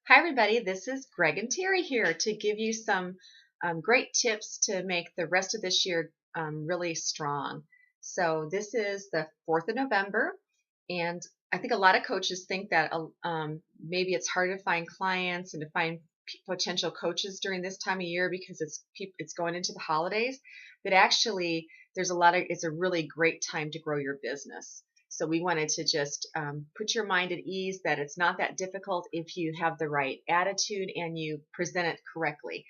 Hi, everybody. This is Greg and Terry here to give you some great tips to make the rest of this year really strong. So, this is the 4th of November, and I think a lot of coaches think that maybe it's hard to find clients and to find potential coaches during this time of year because it's going into the holidays. But actually, it's a really great time to grow your business. So we wanted to just put your mind at ease that it's not that difficult if you have the right attitude and you present it correctly.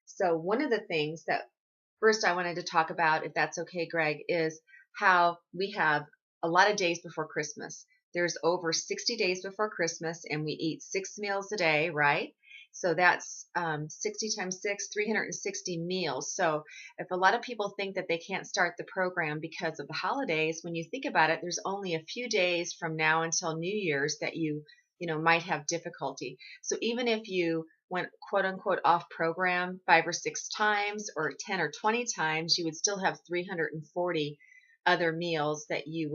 So one of the things that first I wanted to talk about, if that's okay, Greg, is how we have a lot of days before Christmas. There's over 60 days before Christmas, and we eat 6 meals a day, right? So that's 60 times 6, 360 meals. So if a lot of people think that they can't start the program because of the holidays, when you think about it, there's only a few days from now until New Year's that you might have difficulty. So even if you went quote unquote off program 5 or 6 times or 10 or 20 times, you would still have 340 other meals that you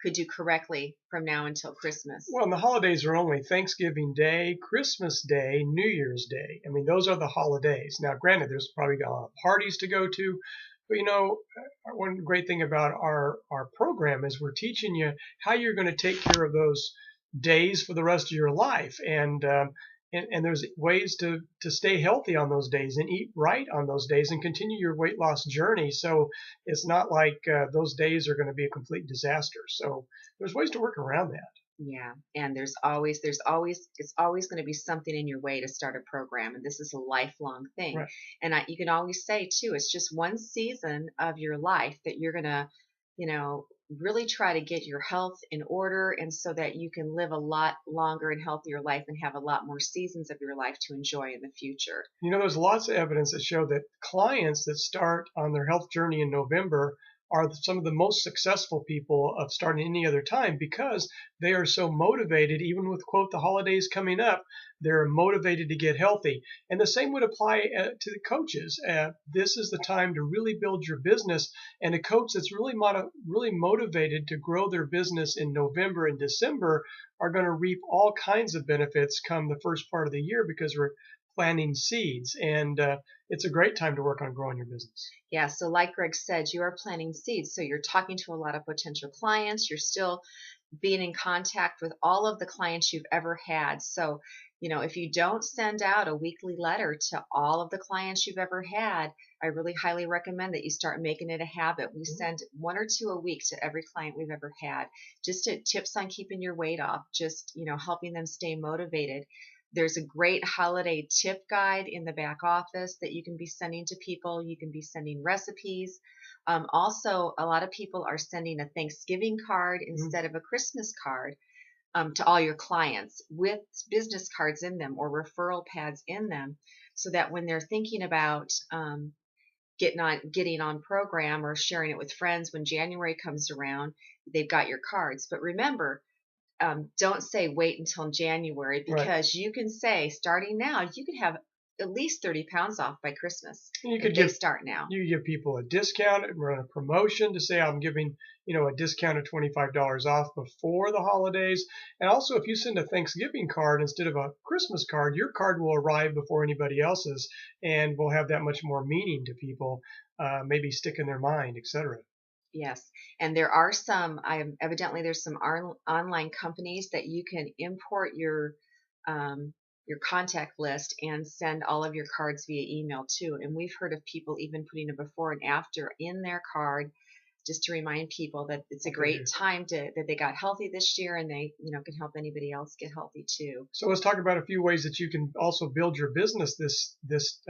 could do correctly from now until Christmas. Well, and the holidays are only Thanksgiving Day, Christmas Day, New Year's Day. I mean, those are the holidays. Now, granted, there's probably parties to go to, but one great thing about our program is we're teaching you how you're going to take care of those days for the rest of your life, and there's ways to stay healthy on those days and eat right on those days and continue your weight loss journey. So it's not like those days are going to be a complete disaster. So there's ways to work around that. Yeah, and it's always going to be something in your way to start a program, and this is a lifelong thing. Right. And you can always say too, it's just one season of your life that you're gonna, really try to get your health in order, and so that you can live a lot longer and healthier life and have a lot more seasons of your life to enjoy in the future. There's lots of evidence that show that clients that start on their health journey in November are some of the most successful people of starting any other time because they are so motivated, even with, quote, the holidays coming up, they're motivated to get healthy. And the same would apply to the coaches. This is the time to really build your business. And a coach that's really motivated to grow their business in November and December are going to reap all kinds of benefits come the first part of the year because we're planting seeds, and it's a great time to work on growing your business. Yeah, so like Greg said, you are planting seeds. So you're talking to a lot of potential clients. You're still being in contact with all of the clients you've ever had. So, if you don't send out a weekly letter to all of the clients you've ever had, I really highly recommend that you start making it a habit. We send one or two a week to every client we've ever had, just tips on keeping your weight off, just, helping them stay motivated. There's a great holiday tip guide in the back office that you can be sending to people. You can be sending recipes. Also, a lot of people are sending a Thanksgiving card instead of a Christmas card to all your clients with business cards in them or referral pads in them, so that when they're thinking about getting on program or sharing it with friends when January comes around, they've got your cards. But remember, don't say wait until January, Right. because you can say starting now, you could have at least 30 pounds off by Christmas And you if could they start now. you give people a discount and run a promotion to say I'm giving a discount of $25 off before the holidays. And also, if you send a Thanksgiving card instead of a Christmas card, your card will arrive before anybody else's and will have that much more meaning to people, maybe stick in their mind, etc. Yes, and there are evidently there's some online companies that you can import your contact list and send all of your cards via email too. And we've heard of people even putting a before and after in their card, just to remind people that it's a great time that they got healthy this year, and they can help anybody else get healthy too. So let's talk about a few ways that you can also build your business this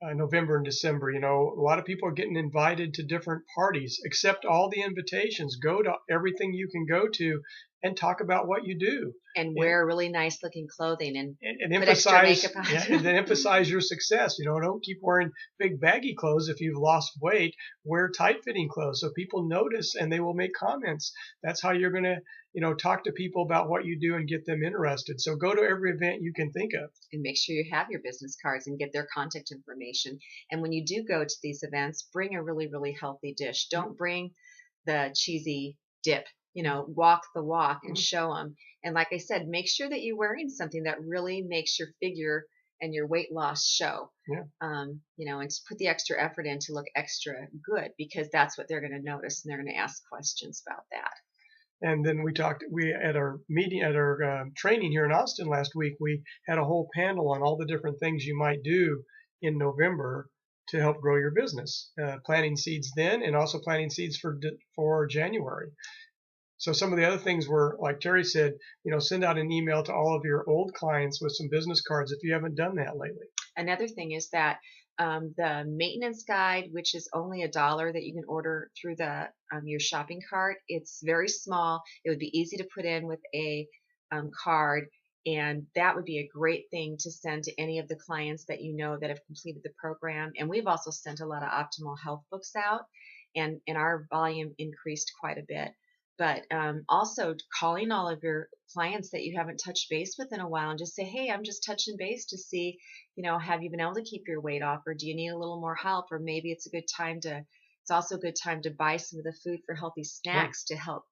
November and December. A lot of people are getting invited to different parties. Accept all the invitations. Go to everything you can go to and talk about what you do. And wear really nice looking clothing and put emphasize, extra makeup on. yeah, and then emphasize your success. Don't keep wearing big baggy clothes if you've lost weight. Wear tight fitting clothes so people notice and they will make comments. That's how you're going to talk to people about what you do and get them interested. So go to every event you can think of. And make sure you have your business cards and get their contact information. And when you do go to these events, bring a really, really healthy dish. Don't bring the cheesy dip walk the walk and Mhm. show them. And like I said, make sure that you're wearing something that really makes your figure and your weight loss show. Yeah. And to put the extra effort in to look extra good, because that's what they're going to notice, and they're going to ask questions about that. And then we at our meeting, at our training here in Austin last week, we had a whole panel on all the different things you might do in November to help grow your business, planting seeds then, and also planting seeds for January. So some of the other things were, like Terry said, send out an email to all of your old clients with some business cards if you haven't done that lately. Another thing is that the maintenance guide, which is only $1 that you can order through the your shopping cart, it's very small. It would be easy to put in with a card, and that would be a great thing to send to any of the clients that that have completed the program. And we've also sent a lot of optimal health books out, and our volume increased quite a bit. But also calling all of your clients that you haven't touched base with in a while and just say, hey, I'm just touching base to see, have you been able to keep your weight off, or do you need a little more help? Or maybe it's also a good time to buy some of the food for healthy Right. snacks to help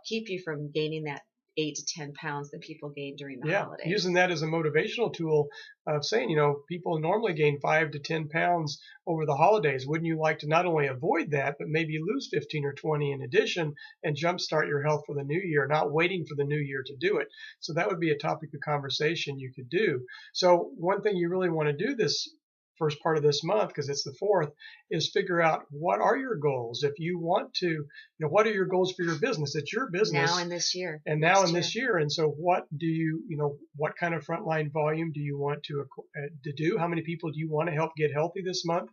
keep you from gaining that 8 to 10 pounds that people gain during the Yeah, holidays. using that as a motivational tool of saying, people normally gain 5 to 10 pounds over the holidays. Wouldn't you like to not only avoid that, but maybe lose 15 or 20 in addition and jumpstart your health for the new year, not waiting for the new year to do it? So that would be a topic of conversation you could do. So one thing you really want to do this first part of this month, because it's the 4th, is figure out what are your goals. If you want to, what are your goals for your business? It's your Now business in this year, and now in next year. this year. And so what do what kind of frontline volume do you want to do? How many people do you want to help get healthy this month?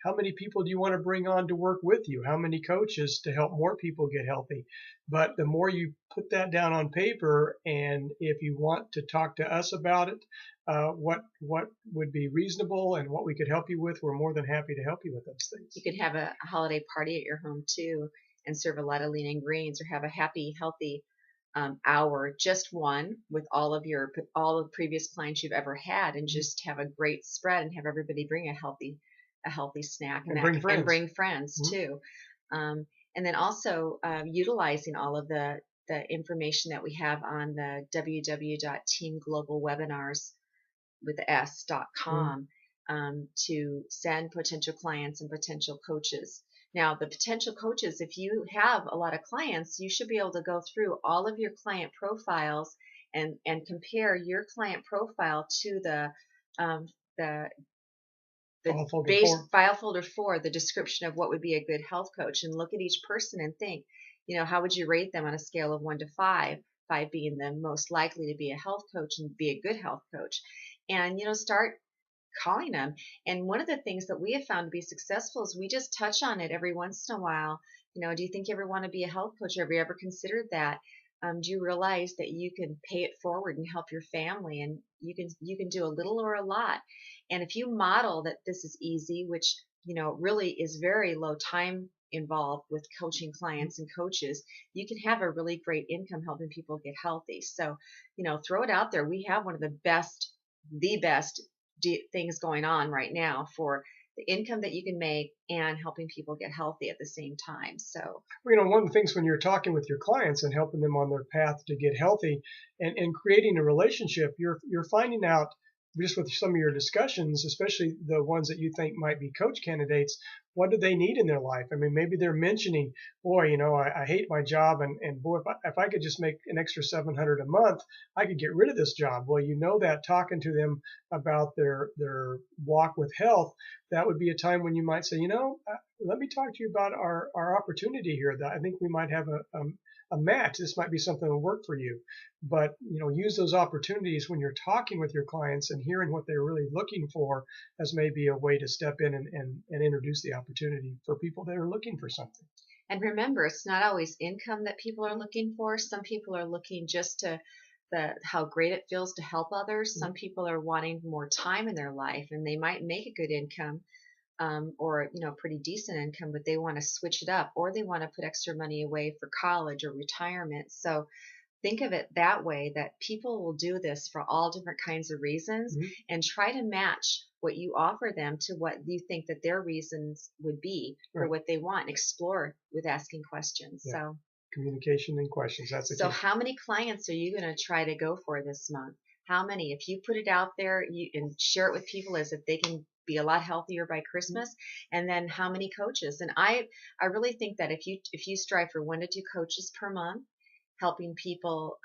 How many people do you want to bring on to work with you? How many coaches to help more people get healthy? But the more you put that down on paper, and if you want to talk to us about it, what would be reasonable and what we could help you with, we're more than happy to help you with those You things. could have a holiday party at your home too, and serve a lot of lean and greens, or have a happy, healthy hour, just one, with all the previous clients you've ever had, and Mhm. just have a great spread and have everybody bring a healthy snack, And bring and friends. bring friends Mhm. too. And then also utilizing all of the information that we have on the www.teamglobalwebinars with the Mhm. s.com, to send potential clients and potential coaches. Now, the potential coaches, if you have a lot of clients, you should be able to go through all of your client profiles and compare your client profile to um, the the File folder base 4. file folder for the description of what would be a good health coach, and look at each person and think, how would you rate them on a scale of 1 to 5, 5 being the most likely to be a health coach and be a good health coach. And start calling them. And one of the things that we have found to be successful is we just touch on it every once in a while. Do you think you ever want to be a health coach? Have you ever considered that? Do you realize that you can pay it forward and help your family, and you can do a little or a lot? And if you model that this is easy, which really is very low time involved with coaching clients and coaches, you can have a really great income helping people get healthy. So, throw it out there. We have one of the best things going on right now for the income that you can make and helping people get healthy at the same time. So, Well, one of the things when you're talking with your clients and helping them on their path to get healthy and creating a relationship, you're finding out just with some of your discussions, especially the ones that you think might be coach candidates, what do they need in their life? I mean, maybe they're mentioning, boy, I hate my job, and boy, if I could just make an extra 700 a month, I could get rid of this job. Well, that talking to them about their walk with health, that would be a time when you might say, let me talk to you about our opportunity here. That I think we might have a match. This might be something that will work for you. But use those opportunities when you're talking with your clients and hearing what they're really looking for as maybe a way to step in and introduce the opportunity for people that are looking for something. and remember, it's not always income that people are looking for. Some people are looking just to how great it feels to help others. Some people are wanting more time in their life, and they might make a good income, or pretty decent income, but they want to switch it up, or they want to put extra money away for college or retirement. So think of it that way, that people will do this for all different kinds of reasons, Mm-hmm. and try to match what you offer them to what you think that their reasons would be for Right. what they want. Explore with asking questions. Yeah. So Communication and questions. That's the So key. how many clients are you going to try to go for this month? How many? If you put it out there and share it with people as if they can be a lot healthier by Christmas, and then how many coaches? And I really think that if you strive for 1 to 2 coaches per month, helping people,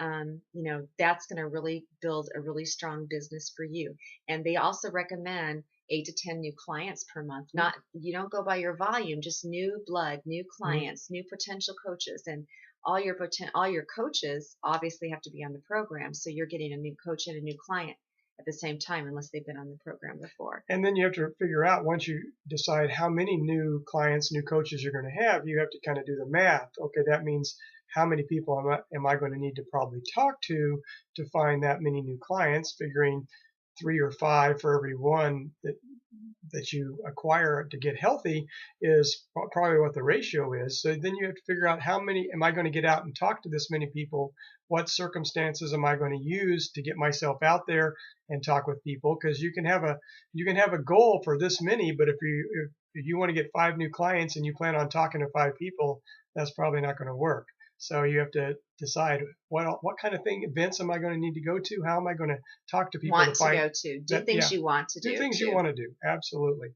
that's going to really build a really strong business for you. And they also recommend 8 to 10 new clients per month. Not, you don't go by your volume, just new blood, new Mhm. clients, new potential coaches, and all your coaches obviously have to be on the program. So you're getting a new coach and a new client at the same time, unless they've been on the program before. And then you have to figure out, once you decide how many new clients, new coaches you're going to have, you have to kind of do the math. Okay, that means how many people am I going to need to probably talk to find that many new clients, figuring 3 or 5 for every one that you acquire to get healthy is probably what the ratio is. So then you have to figure out, how many am I going to get out and talk to this many people? What circumstances am I going to use to get myself out there and talk with people? Because you can have a goal for this many, but if you want to get 5 new clients and you plan on talking to 5 people, that's probably not going to work. So you have to decide, what kind of events am I going to need to go to? How am I going to talk to people to Want to find go to do that? things Yeah, you want to do do things you too. want to do. Absolutely.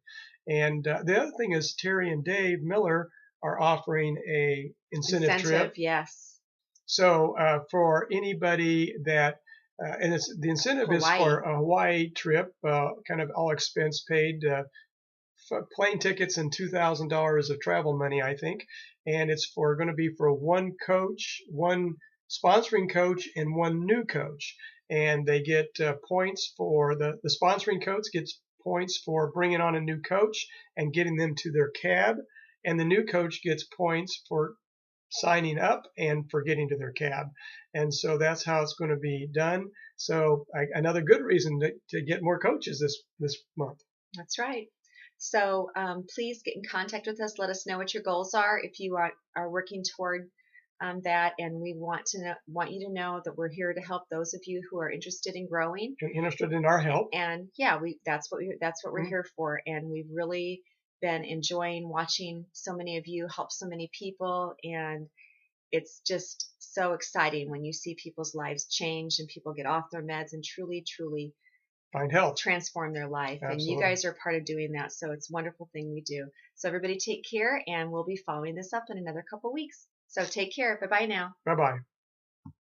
And the other thing is, Terry and Dave Miller are offering a incentive trip. Incentive, yes. So for anybody that, and the incentive is for Hawaii. a Hawaii trip, kind of all expense paid, plane tickets and $2,000 of travel money, I think. And it's going to be for one coach, one sponsoring coach, and one new coach. And they get points for the sponsoring coach gets points for bringing on a new coach and getting them to their cab, and the new coach gets points for signing up and for getting to their cab. And so that's how it's going to be done. So another good reason to get more coaches this month. That's right. So please get in contact with us. Let us know what your goals are if you are working toward that. And we want you to know that we're here to help those of you who are interested in growing. And interested in our help. And yeah, that's what we're Mhm. here for. And we've really been enjoying watching so many of you help so many people. And it's just so exciting when you see people's lives change and people get off their meds and truly, truly Find help. transform their life. And you Absolutely. guys are part of doing that. So it's a wonderful thing we do. So everybody take care, and we'll be following this up in another couple weeks. So take care. Bye bye now. Bye bye.